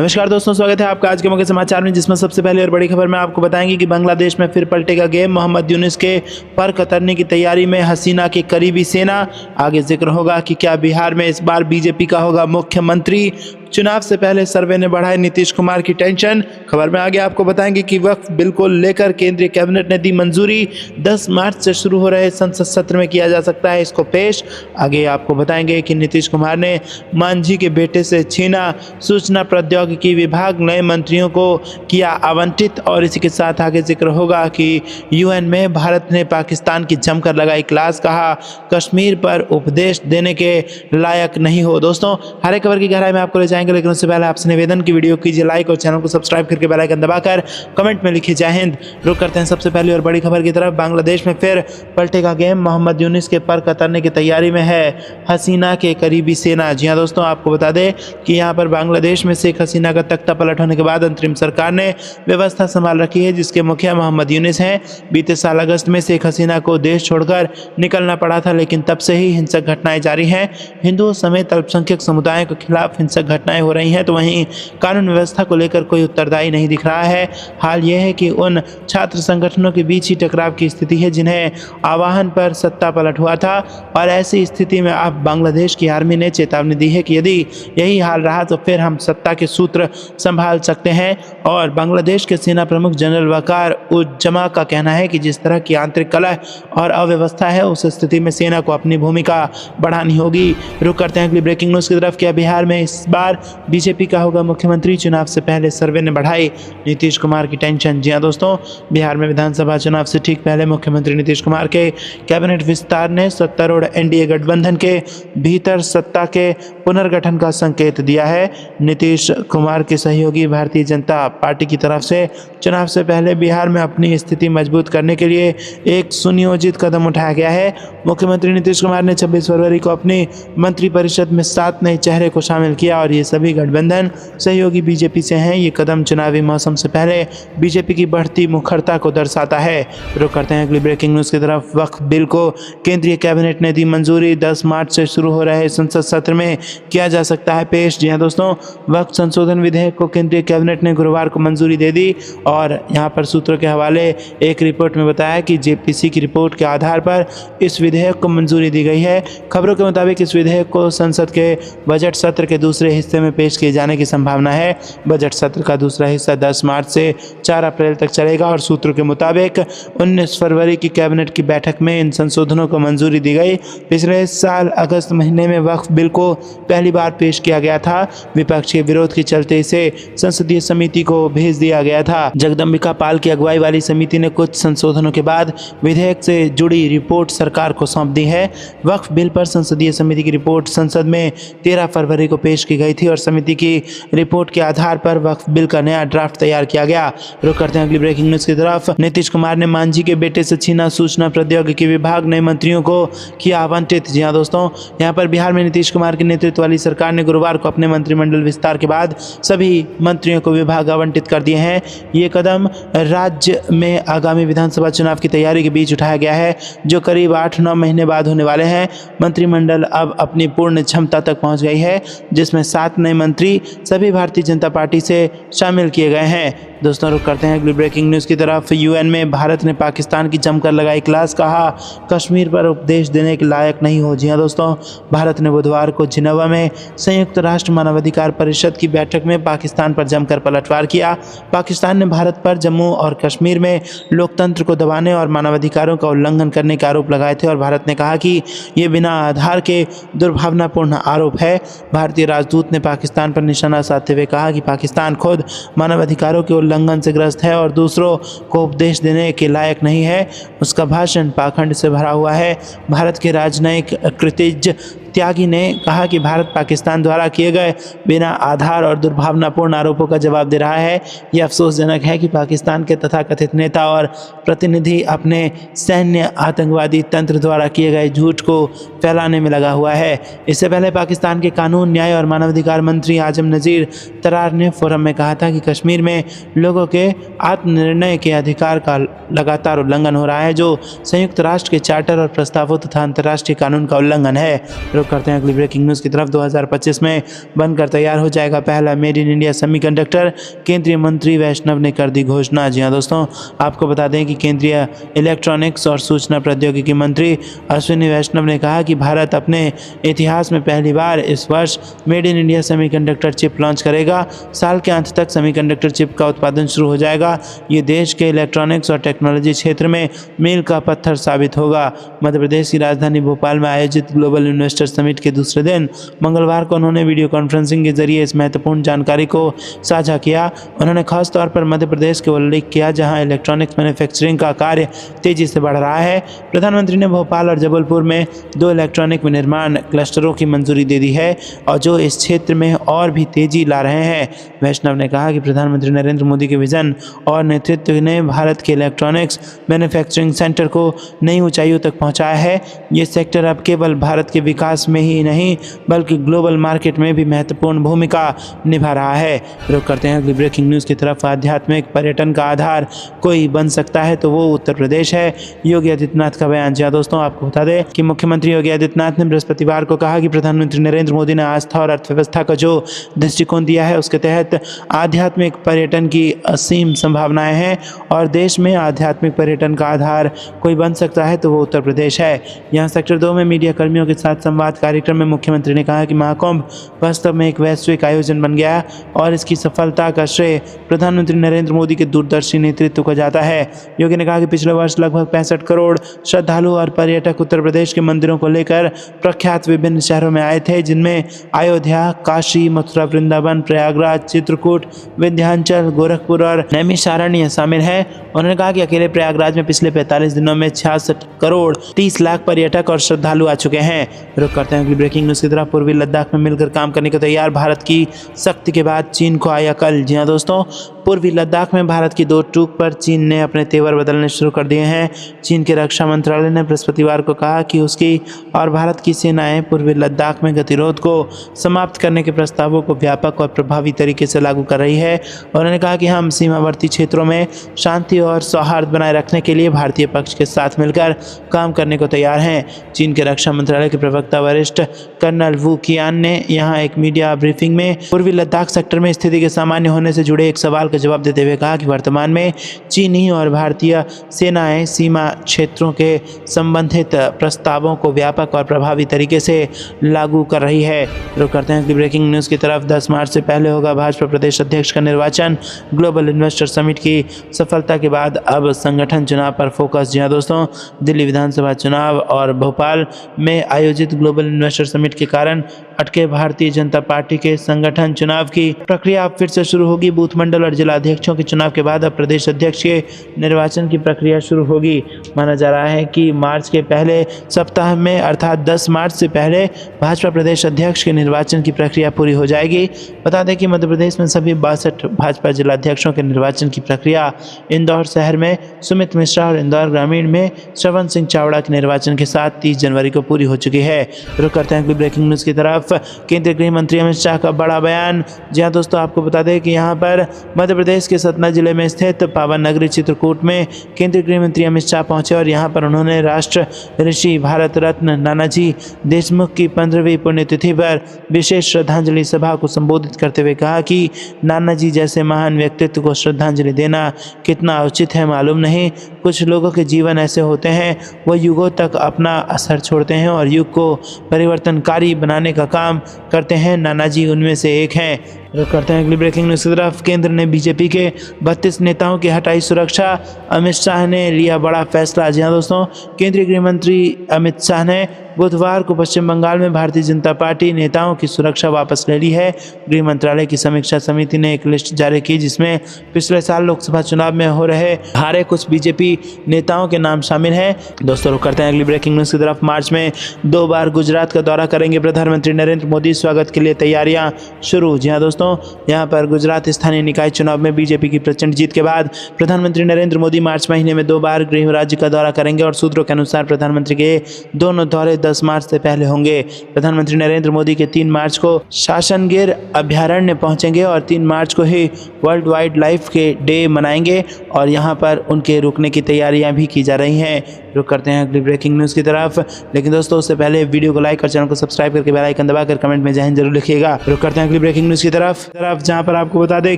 नमस्कार दोस्तों, स्वागत है आपका आज के मुख्य समाचार में, जिसमें सबसे पहले और बड़ी खबर में आपको बताएंगे कि बांग्लादेश में फिर पलटेगा गेम। मोहम्मद यूनुस के पर कतरने की तैयारी में हसीना के करीबी सेना। आगे जिक्र होगा कि क्या बिहार में इस बार बीजेपी का होगा मुख्यमंत्री। चुनाव से पहले सर्वे ने बढ़ाई नीतीश कुमार की टेंशन। खबर में आगे आपको बताएंगे कि वक्फ बिल को लेकर केंद्रीय कैबिनेट ने दी मंजूरी। 10 मार्च से शुरू हो रहे संसद सत्र में किया जा सकता है इसको पेश। आगे आपको बताएंगे कि नीतीश कुमार ने मांझी के बेटे से छीना सूचना प्रौद्योगिकी विभाग, नए मंत्रियों को किया आवंटित। और इसी के साथ आगे जिक्र होगा कि यूएन में भारत ने पाकिस्तान की जमकर लगाई क्लास, कहा कश्मीर पर उपदेश देने के लायक नहीं हो। दोस्तों, हर एक खबर की गहराई में आपको ले जाएंगे, लेकिन उससे पहले आपसे निवेदन की वीडियो कीजिए लाइक और चैनल को सब्सक्राइब करके बेल आइकन दबाकर कमेंट में लिखिए जय हिंद। रुक करते हैं सबसे पहली और बड़ी खबर की तरफ। बांग्लादेश में फिर पलटेगा गेम। मोहम्मद यूनुस के पर कतरने की तैयारी में है हसीना के करीबी सेना। जी हां दोस्तों, आपको बता दें कि यहां पर बांग्लादेश में शेख हसीना का तख्ता पलट होने के बाद अंतरिम सरकार ने व्यवस्था संभाल रखी है, जिसके मुखिया मोहम्मद यूनुस हैं। बीते साल अगस्त में शेख हसीना को देश छोड़कर निकलना पड़ा था, लेकिन तब से ही हिंसक घटनाएं जारी हैं। हिंदुओं समेत अल्पसंख्यक समुदायों के खिलाफ हिंसक घटनाएं हो रही हैं, तो वहीं कानून व्यवस्था को लेकर कोई उत्तरदायी नहीं दिख रहा है। हाल यह है कि उन छात्र संगठनों के बीच ही टकराव की स्थिति है जिन्हें आह्वान पर सत्ता पलट हुआ था, और ऐसी स्थिति में अब बांग्लादेश की आर्मी ने चेतावनी दी है कि यदि यही हाल रहा तो फिर हम सत्ता के सूत्र संभाल सकते हैं। और बांग्लादेश के सेना प्रमुख जनरल वकार उज्जमा का कहना है कि जिस तरह की आंतरिक कलह और अव्यवस्था है, उस स्थिति में सेना को अपनी भूमिका बढ़ानी होगी। रुक करते हैं अगली ब्रेकिंग न्यूज़ की तरफ। क्या बिहार में इस बार बीजेपी का होगा मुख्यमंत्री। चुनाव से पहले सर्वे ने बढ़ाई नीतीश कुमार की टेंशन। जी हां दोस्तों, बिहार में विधानसभा चुनाव से ठीक पहले मुख्यमंत्री नीतीश कुमार के कैबिनेट विस्तार ने सत्तारूढ़ एनडीए गठबंधन के भीतर सत्ता के पुनर्गठन का संकेत दिया है। नीतीश कुमार के सहयोगी भारतीय जनता पार्टी की तरफ से चुनाव से पहले बिहार में अपनी स्थिति मजबूत करने के लिए एक सुनियोजित कदम उठाया गया है। मुख्यमंत्री नीतीश कुमार ने 26 फरवरी को अपनी मंत्रिपरिषद में 7 नए चेहरे को शामिल किया, और ये सभी गठबंधन सहयोगी बीजेपी से हैं। ये कदम चुनावी मौसम से पहले बीजेपी की बढ़ती मुखरता को दर्शाता है। रुक करते हैं अगली ब्रेकिंग न्यूज़ की तरफ। वक्फ बिल को केंद्रीय कैबिनेट ने दी मंजूरी। 10 मार्च से शुरू हो रहे संसद सत्र में किया जा सकता है पेश। जी हां दोस्तों, वक्फ संशोधन विधेयक को केंद्रीय कैबिनेट ने गुरुवार को मंजूरी दे दी, और यहां पर सूत्रों के हवाले एक रिपोर्ट में बताया कि जेपीसी की रिपोर्ट के आधार पर इस विधेयक को मंजूरी दी गई है। खबरों के मुताबिक इस विधेयक को संसद के बजट सत्र के दूसरे हिस्से में पेश किए जाने की संभावना है। बजट सत्र का दूसरा हिस्सा 10 मार्च से 4 अप्रैल तक चलेगा, और सूत्रों के मुताबिक 19 फरवरी की कैबिनेट की बैठक में इन संशोधनों को मंजूरी दी गई। पिछले साल अगस्त महीने में वक्फ बिल को पहली बार पेश किया गया था। विपक्ष के विरोध के चलते इसे संसदीय समिति को भेज दिया गया था। जगदम्बिका पाल की अगुवाई वाली समिति ने कुछ संशोधनों के बाद विधेयक से जुड़ी रिपोर्ट सरकार को सौंप दी है। वक्फ बिल पर संसदीय समिति की रिपोर्ट संसद में 13 फरवरी को पेश की गई थी, और समिति की रिपोर्ट के आधार पर वक्फ बिल का नया ड्राफ्ट तैयार किया गया। रुक करते हैं अगली ब्रेकिंग न्यूज़ की तरफ। नीतीश कुमार ने मांझी के बेटे से छीना सूचना प्रौद्योगिकी विभाग, नए मंत्रियों को किया आवंटित। जी हां दोस्तों, यहां पर बिहार में नीतीश कुमार के नेतृत्व वाली सरकार ने गुरुवार को अपने मंत्रिमंडल विस्तार के बाद सभी मंत्रियों को विभाग आवंटित कर दिए हैं। ये कदम राज्य में आगामी विधानसभा चुनाव की तैयारी के बीच उठाया गया है, जो करीब 8-9 महीने बाद होने वाले हैं। मंत्रिमंडल अब अपनी पूर्ण क्षमता तक पहुंच गई है, जिसमें 7 नए मंत्री सभी भारतीय जनता पार्टी से शामिल किए गए हैं। दोस्तों, रुक करते हैं अगली ब्रेकिंग न्यूज़ की तरफ। यूएन में भारत ने पाकिस्तान की जमकर लगाई क्लास, कहा कश्मीर पर उपदेश देने के लायक नहीं हो। जी हां दोस्तों, भारत ने बुधवार को जिनेवा में संयुक्त राष्ट्र मानवाधिकार परिषद की बैठक में पाकिस्तान पर जमकर पलटवार किया। पाकिस्तान ने भारत पर जम्मू और कश्मीर में लोकतंत्र को दबाने और मानवाधिकारों का उल्लंघन करने के आरोप लगाए थे, और भारत ने कहा कि ये बिना आधार के दुर्भावनापूर्ण आरोप है। भारतीय राजदूत ने पाकिस्तान पर निशाना साधते हुए कहा कि पाकिस्तान खुद मानवाधिकारों के उल्लंघन से ग्रस्त है और दूसरों को उपदेश देने के लायक नहीं है। उसका भाषण पाखंड से भरा हुआ है। भारत के राजनयिक कृतिज त्यागी ने कहा कि भारत पाकिस्तान द्वारा किए गए बिना आधार और दुर्भावनापूर्ण आरोपों का जवाब दे रहा है। यह अफसोसजनक है कि पाकिस्तान के तथाकथित नेता और प्रतिनिधि अपने सैन्य आतंकवादी तंत्र द्वारा किए गए झूठ को फैलाने में लगा हुआ है। इससे पहले पाकिस्तान के कानून, न्याय और मानवाधिकार मंत्री आजम नज़ीर तरार ने फोरम में कहा था कि कश्मीर में लोगों के आत्मनिर्णय के अधिकार का लगातार उल्लंघन हो रहा है, जो संयुक्त राष्ट्र के चार्टर और प्रस्तावों तथा अंतर्राष्ट्रीय कानून का उल्लंघन है। रुक करते हैं अगली ब्रेकिंग न्यूज़ की तरफ। 2025 में बनकर तैयार हो जाएगा पहला मेड इन इंडिया सेमीकंडक्टर, केंद्रीय मंत्री वैष्णव ने कर दी घोषणा। जी हाँ दोस्तों, आपको बता दें कि केंद्रीय इलेक्ट्रॉनिक्स और सूचना प्रौद्योगिकी मंत्री अश्विनी वैष्णव ने कहा कि भारत अपने इतिहास में पहली बार इस वर्ष made in India semiconductor chip launch करेगा। साल के अंत तक सेमीकंडक्टर चिप का उत्पादन शुरू हो जाएगा। ये देश के इलेक्ट्रॉनिक्स और टेक्नोलॉजी क्षेत्र में मील का पत्थर साबित होगा। मध्य प्रदेश की राजधानी भोपाल में आयोजित ग्लोबल इन्वेस्टर समिट के दूसरे दिन मंगलवार को उन्होंने वीडियो कॉन्फ्रेंसिंग के जरिए इस महत्वपूर्ण जानकारी को साझा किया। उन्होंने खास तौर पर मध्य प्रदेश के उल्लेख किया, जहां इलेक्ट्रॉनिक्स मैन्युफैक्चरिंग का कार्य तेजी से बढ़ रहा है। प्रधानमंत्री ने भोपाल और जबलपुर में 2 इलेक्ट्रॉनिक विनिर्माण क्लस्टरों की मंजूरी दे दी है और जो इस क्षेत्र में और भी तेजी ला रहे हैं। वैष्णव ने कहा कि प्रधानमंत्री नरेंद्र मोदी के विजन और नेतृत्व ने भारत के इलेक्ट्रॉनिक्स मैन्युफैक्चरिंग सेक्टर को नई ऊंचाइयों तक पहुंचाया है। ये सेक्टर अब केवल भारत के विकास में ही नहीं बल्कि ग्लोबल मार्केट में भी महत्वपूर्ण भूमिका निभा रहा है। रुक करते हैं अगली ब्रेकिंग न्यूज़ की तरफ। आध्यात्मिक पर्यटन का आधार कोई बन सकता है तो वो उत्तर प्रदेश है, योगी आदित्यनाथ का बयान। जी दोस्तों, आपको बता दें कि मुख्यमंत्री योगी आदित्यनाथ ने बृहस्पतिवार को कहा कि प्रधानमंत्री नरेंद्र मोदी ने आस्था और अर्थव्यवस्था का जो दृष्टिकोण दिया है उसके तहत आध्यात्मिक पर्यटन की असीम संभावनाएं हैं और देश में आध्यात्मिक पर्यटन का आधार कोई बन सकता है तो वो उत्तर प्रदेश है। यहाँ सेक्टर 2 में मीडिया कर्मियों के साथ संवाद कार्यक्रम में मुख्यमंत्री ने कहा कि महाकुंभ वास्तव में एक वैश्विक आयोजन बन गया और इसकी सफलता का श्रेय प्रधानमंत्री नरेंद्र मोदी के दूरदर्शी नेतृत्व को जाता है। योगी ने कहा कि पिछले वर्ष लगभग 65 करोड़ श्रद्धालु और पर्यटक उत्तर प्रदेश के मंदिरों को लेकर प्रख्यात विभिन्न शहरों में आए थे, जिनमें अयोध्या, काशी, मथुरा, वृंदावन, प्रयागराज, चित्रकूट, विंध्याचल, गोरखपुर और नैमिषारण्य शामिल है। उन्होंने कहा कि अकेले प्रयागराज में पिछले 45 दिनों में 66 करोड़ 30 लाख पर्यटक और श्रद्धालु आ चुके हैं। रुक करते हैं अगली ब्रेकिंग न्यूज़ की तरफ। पूर्वी लद्दाख में मिलकर काम करने को तैयार भारत की सख्ती के बाद चीन को आया कल। जी हाँ दोस्तों, पूर्वी लद्दाख में भारत की 2 टूक पर चीन ने अपने तेवर बदलने शुरू कर दिए हैं। चीन के रक्षा मंत्रालय ने बृहस्पतिवार को कहा कि उसकी और भारत की सेनाएं पूर्वी लद्दाख में गतिरोध को समाप्त करने के प्रस्तावों को व्यापक और प्रभावी तरीके से लागू कर रही है। उन्होंने कहा कि हम सीमावर्ती क्षेत्रों में शांति और सौहार्द बनाए रखने के लिए भारतीय पक्ष के साथ मिलकर काम करने को तैयार हैं। चीन के रक्षा मंत्रालय के प्रवक्ता वरिष्ठ कर्नल वू कियान ने यहाँ एक मीडिया ब्रीफिंग में पूर्वी लद्दाख सेक्टर में स्थिति के सामान्य होने से जुड़े एक सवाल का जवाब देते हुए कहा कि वर्तमान में चीनी और भारतीय सेनाएं सीमा क्षेत्रों के संबंधित प्रस्तावों को व्यापक और प्रभावी तरीके से लागू कर रही है। रुक करते हैं कि ब्रेकिंग न्यूज़ की तरफ। 10 मार्च से पहले होगा भाजपा प्रदेश अध्यक्ष का निर्वाचन। ग्लोबल इन्वेस्टर समिट की सफलता के बाद अब संगठन चुनाव पर फोकस। जी हाँ दोस्तों, दिल्ली विधानसभा चुनाव और भोपाल में आयोजित ग्लोबल इन्वेस्टर समिट के कारण अटके भारतीय जनता पार्टी के संगठन चुनाव की प्रक्रिया अब फिर से शुरू होगी। बूथ मंडल और जिला अध्यक्षों के चुनाव के बाद अब प्रदेश अध्यक्ष के निर्वाचन की प्रक्रिया शुरू होगी। माना जा रहा है कि मार्च के पहले सप्ताह में अर्थात 10 मार्च से पहले भाजपा प्रदेश अध्यक्ष के निर्वाचन की प्रक्रिया पूरी हो जाएगी। बता दें कि मध्य प्रदेश में सभी 62 भाजपा जिलाध्यक्षों के निर्वाचन की प्रक्रिया इंदौर शहर में सुमित मिश्रा और इंदौर ग्रामीण में श्रवण सिंह चावड़ा के निर्वाचन के साथ 30 जनवरी को पूरी हो चुकी है। रुक करते हैं ब्रेकिंग न्यूज़ की तरफ। केंद्रीय गृह मंत्री अमित शाह का बड़ा बयान। जी हाँ दोस्तों, आपको बता दें कि यहाँ पर मध्य प्रदेश के सतना जिले में स्थित पावन नगरी चित्रकूट में केंद्रीय गृह मंत्री अमित शाह पहुंचे और यहाँ पर उन्होंने राष्ट्र ऋषि भारत रत्न नानाजी देशमुख की 15वीं पुण्यतिथि पर विशेष श्रद्धांजलि सभा को संबोधित करते हुए कहा कि नानाजी जैसे महान व्यक्तित्व को श्रद्धांजलि देना कितना उचित है मालूम नहीं। कुछ लोगों के जीवन ऐसे होते हैं, वो युगों तक अपना असर छोड़ते हैं और युग को परिवर्तनकारी बनाने का काम करते हैं। नानाजी उनमें से एक हैं। रुक करते हैं अगली ब्रेकिंग न्यूज़ की तरफ। केंद्र ने बीजेपी के 32 नेताओं की हटाई सुरक्षा। अमित शाह ने लिया बड़ा फैसला। जी हाँ दोस्तों, केंद्रीय गृह मंत्री अमित शाह ने बुधवार को पश्चिम बंगाल में भारतीय जनता पार्टी नेताओं की सुरक्षा वापस ले ली है। गृह मंत्रालय की समीक्षा समिति ने एक लिस्ट जारी की जिसमें पिछले साल लोकसभा चुनाव में हो रहे हारे कुछ बीजेपी नेताओं के नाम शामिल हैं। दोस्तों, रुक करते हैं अगली ब्रेकिंग न्यूज़ की तरफ। मार्च में 2 बार गुजरात का दौरा करेंगे प्रधानमंत्री नरेंद्र मोदी। स्वागत के लिए तैयारियां शुरू। जी हाँ दोस्तों, यहाँ पर गुजरात स्थानीय निकाय चुनाव में बीजेपी की प्रचंड जीत के बाद प्रधानमंत्री नरेंद्र मोदी मार्च महीने में 2 बार गृह राज्य का दौरा करेंगे और सूत्रों के अनुसार प्रधानमंत्री के दोनों दौरे 10 मार्च से पहले होंगे। प्रधानमंत्री नरेंद्र मोदी के 3 मार्च को शासनगिर अभयारण्य पहुंचेंगे और 3 मार्च को ही वर्ल्ड वाइड लाइफ के डे मनाएंगे और यहाँ पर उनके रुकने की तैयारियां भी की जा रही हैं। रुक करते हैं अगली ब्रेकिंग न्यूज़ की तरफ। लेकिन दोस्तों उससे पहले वीडियो को लाइक और चैनल को सब्सक्राइब करके बेल आइकन दबाकर कमेंट में जय हिंद जरूर लिखिएगा। रुक करते हैं अगली ब्रेकिंग न्यूज़ की तरफ जहां पर आपको बता दें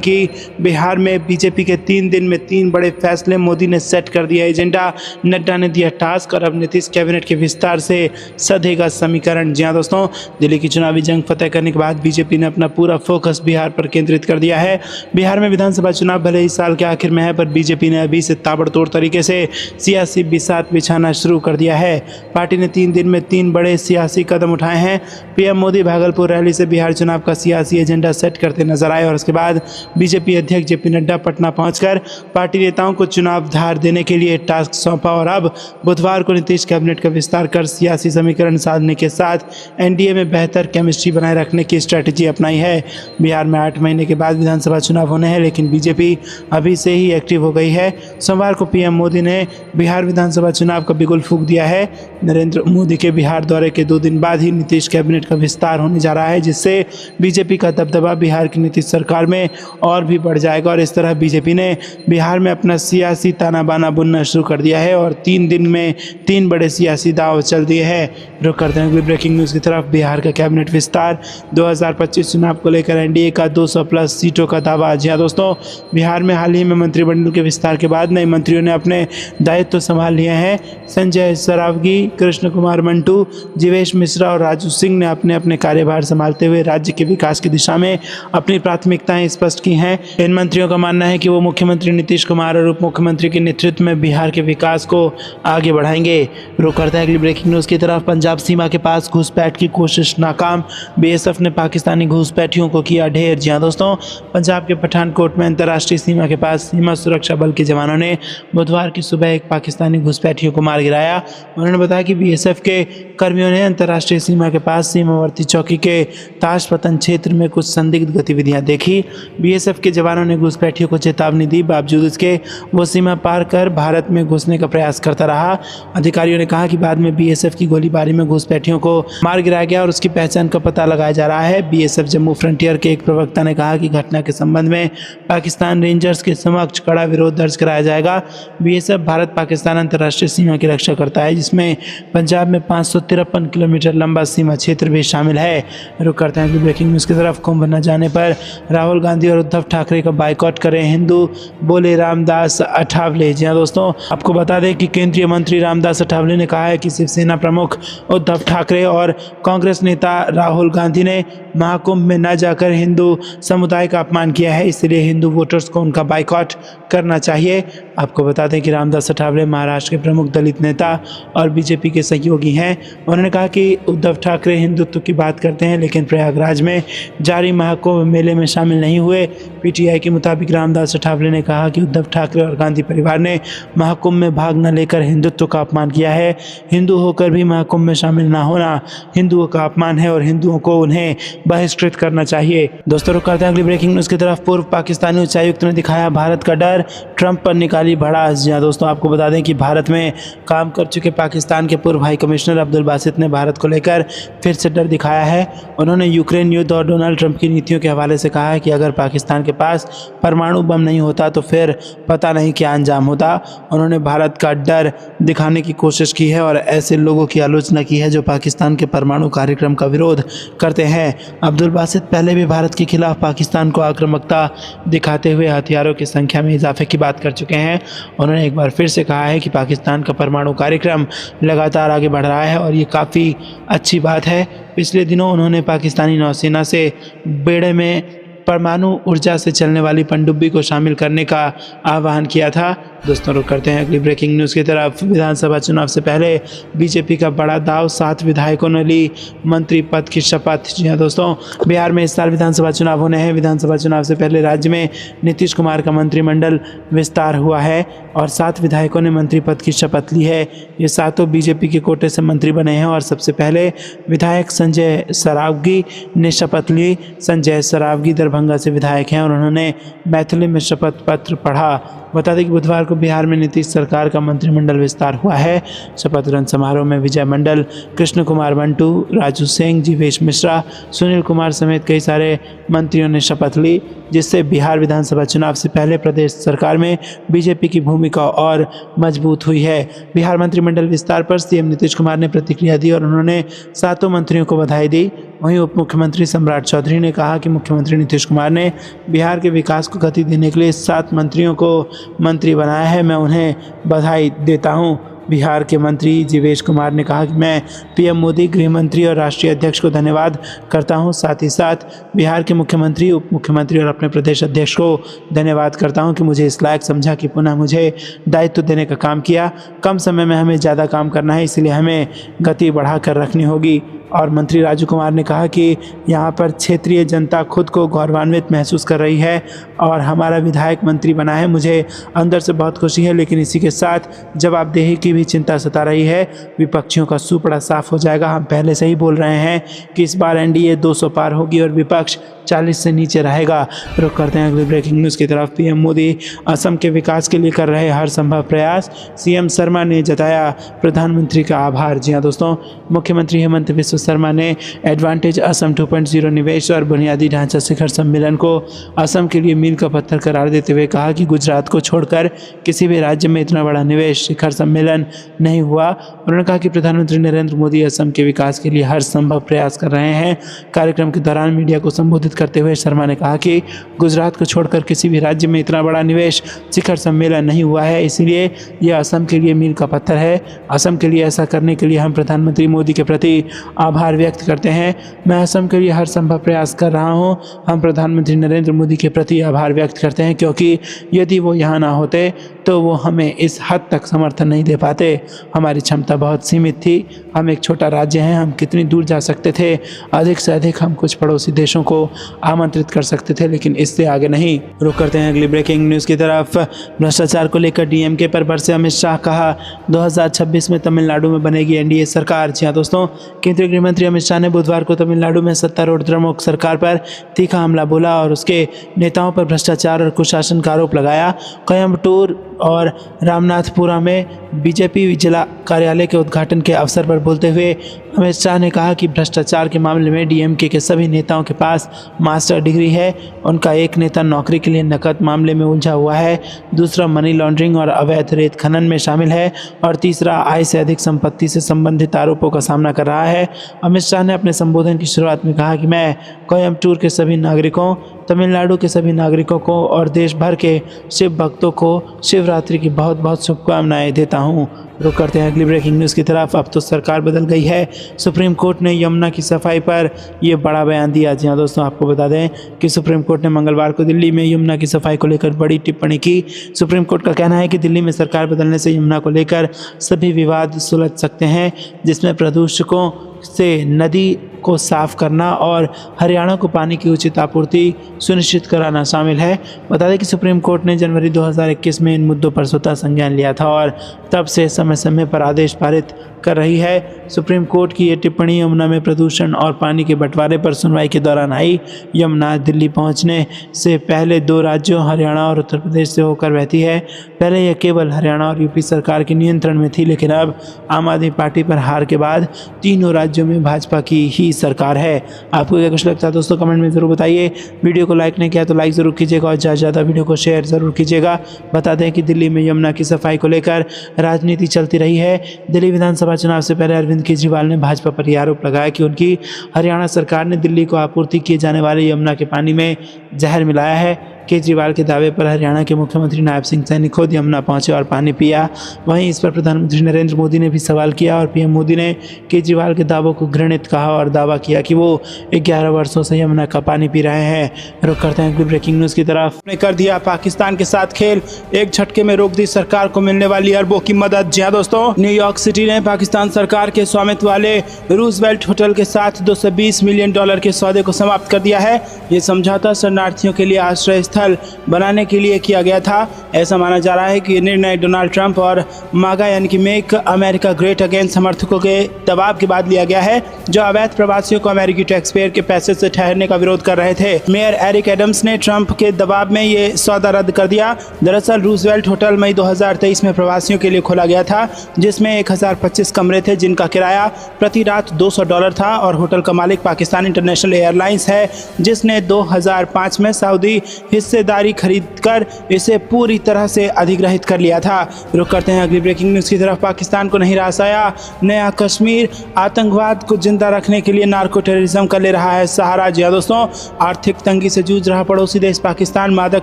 कि बिहार में बीजेपी के 3 दिन में 3 बड़े फैसले मोदी ने सेट कर दिया एजेंडा। नड्डा ने दिया टास्क और अब नीतीश कैबिनेट के विस्तार से सधेगा समीकरण। जी हाँ दोस्तों, दिल्ली की चुनावी जंग फतेह करने के बाद बीजेपी ने अपना पूरा फोकस बिहार पर केंद्रित कर दिया है। बिहार में विधानसभा चुनाव भले ही साल के आखिर में है, पर बीजेपी ने अभी से ताबड़तोड़ तरीके से सियासी बिसात बिछाना शुरू कर दिया है। पार्टी ने 3 दिन में 3 बड़े सियासी कदम उठाए हैं। पीएम मोदी भागलपुर रैली से बिहार चुनाव का सियासी एजेंडा सेट करते नजर आए और उसके बाद बीजेपी अध्यक्ष जेपी नड्डा पटना पहुंचकर पार्टी नेताओं को चुनाव धार देने के लिए टास्क सौंपा और अब बुधवार को नीतीश कैबिनेट का विस्तार कर सियासी समीकरण साधने के साथ एनडीए में बेहतर केमिस्ट्री बनाए रखने की स्ट्रैटेजी अपनाई है। बिहार में 8 महीने के बाद विधानसभा चुनाव होने हैं, लेकिन बीजेपी अभी से ही एक्टिव हो गई है। सोमवार को पीएम मोदी ने बिहार विधानसभा चुनाव का बिगुल फूंक दिया है। नरेंद्र मोदी के बिहार दौरे के 2 दिन बाद ही नीतीश कैबिनेट का विस्तार होने जा रहा है, जिससे बीजेपी का दबदबा बिहार की नीतीश सरकार में और भी बढ़ जाएगा और इस तरह बीजेपी ने बिहार में अपना सियासी ताना बाना बुनना शुरू कर दिया है और 3 दिन में 3 बड़े सियासी दाव चल दिए हैं। रुक करते हैं अगली ब्रेकिंग न्यूज़ की तरफ। बिहार का कैबिनेट विस्तार 2025 चुनाव को लेकर एनडीए का 200+ सीटों का दावा। जी हाँ दोस्तों, बिहार में हाल ही में मंत्रिमंडल के विस्तार के बाद नए मंत्रियों ने अपने दायित्व संभाल लिए हैं। संजय सरावगी, कृष्ण कुमार मंटू, जीवेश मिश्रा और राजू सिंह ने अपने अपने कार्यभार संभालते हुए राज्य के विकास की दिशा में अपनी प्राथमिकताएं स्पष्ट की हैं। इन मंत्रियों का मानना है कि वो मुख्यमंत्री नीतीश कुमार और उप मुख्यमंत्री के नेतृत्व में बिहार के विकास को आगे बढ़ाएंगे। रुक करते हैं अगली ब्रेकिंग न्यूज़ की तरफ। पंजाब सीमा के पास घुसपैठ की कोशिश नाकाम, बीएसएफ ने पाकिस्तानी घुसपैठियों को किया ढेर। जी हाँ दोस्तों, पंजाब के पठानकोट में अंतर्राष्ट्रीय सीमा के पास सीमा सुरक्षा बल के जवानों ने बुधवार की सुबह एक पाकिस्तानी घुसपैठियों को मार गिराया। उन्होंने बताया कि बीएसएफ के कर्मियों ने अंतर्राष्ट्रीय सीमा के पास सीमावर्ती चौकी के ताशपतन क्षेत्र में कुछ संदिग्ध गतिविधियां देखी। बीएसएफ के जवानों ने घुसपैठियों को चेतावनी दी, बावजूद इसके वो सीमा पार कर भारत में घुसने का प्रयास करता रहा। अधिकारियों ने कहा कि बाद में बीएसएफ की गोलीबारी में घुसपैठियों को मार गिराया गया और उसकी पहचान का पता लगाया जा रहा है। बीएसएफ जम्मू फ्रंटियर के एक प्रवक्ता ने कहा कि घटना के संबंध में पाकिस्तान रेंजर्स के समक्ष कड़ा विरोध दर्ज कराया जाएगा। बीएसएफ भारत पाकिस्तान अंतर्राष्ट्रीय सीमा की रक्षा करता है, जिसमें पंजाब में 553 किलोमीटर लंबा सीमा क्षेत्र भी शामिल है। रुक करते हैं ब्रेकिंग न्यूज़ की तरफ। कुंभ न जाने पर राहुल गांधी और उद्धव ठाकरे का बाइकआउट करें हिंदू, बोले रामदास अठावले। जी हाँ दोस्तों, आपको बता दें कि केंद्रीय मंत्री रामदास अठावले ने कहा है कि शिवसेना प्रमुख उद्धव ठाकरे और कांग्रेस नेता राहुल गांधी ने महाकुंभ में न जाकर हिंदू समुदाय का अपमान किया है, इसलिए हिंदू वोटर्स को उनका बाइकआउट करना चाहिए। आपको बता दें कि रामदास अठावले महाराष्ट्र के प्रमुख दलित नेता और बीजेपी के सहयोगी हैं। उन्होंने कहा कि उद्धव ठाकरे हिंदुत्व की बात करते हैं, लेकिन प्रयागराज में जारी महाकुंभ मेले में शामिल नहीं हुए। पीटीआई के मुताबिक रामदास अठावले ने कहा कि उद्धव ठाकरे और गांधी परिवार ने महाकुंभ में भाग न लेकर हिंदुत्व का अपमान किया है। हिंदू होकर भी महाकुंभ में शामिल न होना हिंदुओं का अपमान है और हिंदुओं को उन्हें बहिष्कृत करना चाहिए। दोस्तों, रुक करते हैं अगली ब्रेकिंग न्यूज़ की तरफ। पूर्व पाकिस्तानी उच्चायुक्त ने दिखाया भारत का डर, ट्रंप पर निकाली भड़ास। जी हाँ दोस्तों, आपको बता दें कि भारत में काम कर चुके पाकिस्तान के पूर्व हाई कमिश्नर अब्दुल बासित ने भारत को लेकर फिर से डर दिखाया है। उन्होंने यूक्रेन युद्ध और डोनाल्ड ट्रंप की नीतियों के हवाले से कहा है कि अगर पाकिस्तान के पास परमाणु बम नहीं होता तो फिर पता नहीं क्या अंजाम होता। उन्होंने भारत का डर दिखाने की कोशिश की है और ऐसे लोगों की आलोचना की है जो पाकिस्तान के परमाणु कार्यक्रम का विरोध करते हैं। अब्दुल बासित पहले भी भारत के खिलाफ पाकिस्तान को आक्रामकता दिखाते हुए हथियारों की संख्या में इजाफे की बात कर चुके हैं। उन्होंने एक बार फिर से कहा है कि पाकिस्तान का परमाणु कार्यक्रम लगातार आगे बढ़ रहा है और ये काफ़ी अच्छी बात है। पिछले दिनों उन्होंने पाकिस्तानी नौसेना से बेड़े में परमाणु ऊर्जा से चलने वाली पनडुब्बी को शामिल करने का आह्वान किया था। दोस्तों, रुक करते हैं अगली ब्रेकिंग न्यूज़ की तरफ। विधानसभा चुनाव से पहले बीजेपी का बड़ा दाव, 7 विधायकों ने ली मंत्री पद की शपथ। जी हाँ दोस्तों, बिहार में इस साल विधानसभा चुनाव होने हैं। विधानसभा चुनाव से पहले राज्य में नीतीश कुमार का मंत्रिमंडल विस्तार हुआ है और 7 विधायकों ने मंत्री पद की शपथ ली है। ये 7 बीजेपी के कोटे से मंत्री बने हैं और सबसे पहले विधायक संजय सरावगी ने शपथ ली। संजय सरावगी दरभंगा से विधायक हैं और उन्होंने मैथिली में शपथ पत्र पढ़ा। बता दें कि बुधवार को बिहार में नीतीश सरकार का मंत्रिमंडल विस्तार हुआ है। शपथ ग्रहण समारोह में विजय मंडल, कृष्ण कुमार बंटू, राजू सिंह, जीवेश मिश्रा, सुनील कुमार समेत कई सारे मंत्रियों ने शपथ ली, जिससे बिहार विधानसभा चुनाव से पहले प्रदेश सरकार में बीजेपी की भूमिका और मजबूत हुई है। बिहार मंत्रिमंडल विस्तार पर सीएम नीतीश कुमार ने प्रतिक्रिया दी और उन्होंने 7 मंत्रियों को बधाई दी। वहीं उप मुख्यमंत्री सम्राट चौधरी ने कहा कि मुख्यमंत्री नीतीश कुमार ने बिहार के विकास को गति देने के लिए 7 मंत्रियों को मंत्री बनाया है। मैं उन्हें बधाई देता हूं। बिहार के मंत्री जीवेश कुमार ने कहा कि मैं पीएम मोदी, गृह मंत्री और राष्ट्रीय अध्यक्ष को धन्यवाद करता हूं। साथ ही साथ बिहार के मुख्यमंत्री, उप मुख्यमंत्री और अपने प्रदेश अध्यक्ष को धन्यवाद करता हूं कि मुझे इस लायक समझा कि पुनः मुझे दायित्व देने का काम किया। कम समय में हमें ज़्यादा काम करना है, इसलिए हमें गति बढ़ाकर रखनी होगी। और मंत्री राजू कुमार ने कहा कि यहाँ पर क्षेत्रीय जनता खुद को गौरवान्वित महसूस कर रही है और हमारा विधायक मंत्री बना है। मुझे अंदर से बहुत खुशी है, लेकिन इसी के साथ जवाबदेही की भी चिंता सता रही है। विपक्षियों का सुपड़ा साफ हो जाएगा। हम पहले से ही बोल रहे हैं कि इस बार एनडीए 200 पार होगी और विपक्ष 40 से नीचे रहेगा। रुक करते हैं अगली ब्रेकिंग न्यूज़ की तरफ। पीएम मोदी असम के विकास के लिए कर रहे हर संभव प्रयास, सीएम शर्मा ने जताया प्रधानमंत्री का आभार। जी हाँ दोस्तों, मुख्यमंत्री हेमंत बिस्वा शर्मा ने एडवांटेज असम 2.0 निवेश और बुनियादी ढांचा शिखर सम्मेलन को असम के लिए मील का पत्थर करार देते हुए कहा कि गुजरात को छोड़कर किसी भी राज्य में इतना बड़ा निवेश शिखर सम्मेलन नहीं हुआ। उन्होंने कहा कि प्रधानमंत्री नरेंद्र मोदी असम के विकास के लिए हर संभव प्रयास कर रहे हैं। कार्यक्रम के दौरान मीडिया को संबोधित करते हुए शर्मा ने कहा कि गुजरात को छोड़कर किसी भी राज्य में इतना बड़ा निवेश शिखर सम्मेलन नहीं हुआ है, इसलिए यह असम के लिए मील का पत्थर है। असम के लिए ऐसा करने के लिए हम प्रधानमंत्री मोदी के प्रति आभार व्यक्त करते हैं। मैं असम के लिए हर संभव प्रयास कर रहा हूं। हम प्रधानमंत्री नरेंद्र मोदी के प्रति आभार व्यक्त करते हैं, क्योंकि यदि वो यहाँ ना होते तो वो हमें इस हद तक समर्थन नहीं दे पाते। हमारी क्षमता बहुत सीमित थी। हम एक छोटा राज्य हैं, हम कितनी दूर जा सकते थे। अधिक से अधिक हम कुछ पड़ोसी देशों को आमंत्रित कर सकते थे, लेकिन इससे आगे नहीं। रुक करते हैं अगली ब्रेकिंग न्यूज़ की तरफ। भ्रष्टाचार को लेकर डीएमके पर बरसे अमित शाह, कहा 2026 में तमिलनाडु में बनेगी एनडीए सरकार। जी हाँ दोस्तों, केंद्रीय गृह मंत्री अमित शाह ने बुधवार को तमिलनाडु में सत्तारूढ़ द्रमुक सरकार पर तीखा हमला बोला और उसके नेताओं पर भ्रष्टाचार और कुशासन का आरोप लगाया। कोयम्बटूर और रामनाथपुरा में बीजेपी जिला कार्यालय के उद्घाटन के अवसर पर बोलते हुए अमित शाह ने कहा कि भ्रष्टाचार के मामले में डीएमके के सभी नेताओं के पास मास्टर डिग्री है। उनका एक नेता नौकरी के लिए नकद मामले में उलझा हुआ है, दूसरा मनी लॉन्ड्रिंग और अवैध रेत खनन में शामिल है और तीसरा आय से अधिक संपत्ति से संबंधित आरोपों का सामना कर रहा है। अमित शाह ने अपने संबोधन की शुरुआत में कहा कि मैं कोयम्बटूर के सभी नागरिकों, तमिलनाडु के सभी नागरिकों को और देश भर के शिव भक्तों को शिवरात्रि की बहुत बहुत शुभकामनाएं देता हूं। रुक करते हैं अगली ब्रेकिंग न्यूज़ की तरफ। अब तो सरकार बदल गई है। सुप्रीम कोर्ट ने यमुना की सफाई पर यह बड़ा बयान दिया। जी हाँ दोस्तों, आपको बता दें कि सुप्रीम कोर्ट ने मंगलवार को दिल्ली में यमुना की सफाई को लेकर बड़ी टिप्पणी की। सुप्रीम कोर्ट का कहना है कि दिल्ली में सरकार बदलने से यमुना को लेकर सभी विवाद सुलझ सकते हैं, जिसमें प्रदूषकों से नदी को साफ करना और हरियाणा को पानी की उचित आपूर्ति सुनिश्चित कराना शामिल है। बता दें कि सुप्रीम कोर्ट ने जनवरी 2021 में इन मुद्दों पर स्वतः संज्ञान लिया था और तब से समय समय पर आदेश पारित कर रही है। सुप्रीम कोर्ट की ये टिप्पणी यमुना में प्रदूषण और पानी के बंटवारे पर सुनवाई के दौरान आई। यमुना दिल्ली पहुंचने से पहले 2 राज्यों हरियाणा और उत्तर प्रदेश से होकर बहती है। पहले यह केवल हरियाणा और यूपी सरकार के नियंत्रण में थी, लेकिन अब आम आदमी पार्टी पर हार के बाद तीनों राज्यों में भाजपा की ही सरकार है। आपको क्या कुछ लगता है दोस्तों, कमेंट में ज़रूर बताइए। वीडियो को लाइक नहीं किया तो लाइक ज़रूर कीजिएगा और ज़्यादा से ज़्यादा वीडियो को शेयर ज़रूर कीजिएगा। बता दें कि दिल्ली में यमुना की सफाई को लेकर राजनीति चलती रही है। दिल्ली विधानसभा चुनाव से पहले अरविंद केजरीवाल ने भाजपा पर यह आरोप लगाया कि उनकी हरियाणा सरकार ने दिल्ली को आपूर्ति किए जाने वाले यमुना के पानी में जहर मिलाया है। केजरीवाल के दावे पर हरियाणा के मुख्यमंत्री नायब सिंह सैनी खुद यमुना पहुंचे और पानी पिया। वहीं इस पर प्रधानमंत्री नरेंद्र मोदी ने भी सवाल किया और पीएम मोदी ने केजरीवाल के दावों को घृणित कहा और दावा किया कि वो 11 वर्षों से यमुना का पानी पी रहे हैं। रुक करते हैं अगली ब्रेकिंग न्यूज़ की तरफ। ने कर दिया पाकिस्तान के साथ खेल, एक झटके में रोक दी सरकार को मिलने वाली अरबों की मदद। जी हां दोस्तों, न्यूयॉर्क सिटी ने पाकिस्तान सरकार के स्वामित्व वाले रूजवेल्ट होटल के साथ $220 मिलियन के सौदे को समाप्त कर दिया है। ये समझौता शरणार्थियों के लिए आश्रय स्थल बनाने के लिए किया गया था। ऐसा माना जा रहा है कि ये निर्णय डोनाल्ड ट्रंप और मागा यानी कि मेक अमेरिका ग्रेट अगेन समर्थकों के दबाव के बाद लिया गया है, जो अवैध प्रवासियों को अमेरिकी टैक्स पेयर के पैसे से ठहरने का विरोध कर रहे थे। मेयर एरिक एडम्स ने ट्रंप के दबाव में ये सौदा रद्द कर दिया। दरअसल रूजवेल्ट होटल मई 2023 में प्रवासियों के लिए खोला गया था, जिसमें 1025 कमरे थे जिनका किराया प्रति रात $200 था और होटल का मालिक पाकिस्तान इंटरनेशनल एयरलाइंस है, जिसने 2005 में सऊदी हिस्सेदारी खरीदकर इसे पूरी तरह से अधिग्रहित कर लिया था। रुक करते हैं अगली ब्रेकिंग न्यूज़ की तरफ। पाकिस्तान को नहीं रासाया नया कश्मीर, आतंकवाद को जिंदा रखने के लिए नार्को टेररिज्म का ले रहा है सहारा। जी हाँ दोस्तों, आर्थिक तंगी से जूझ रहा पड़ोसी देश पाकिस्तान मादक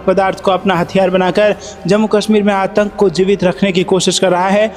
पदार्थ को अपना हथियार बनाकर जम्मू कश्मीर में आतंक को जीवित रखने की कोशिश कर रहा है।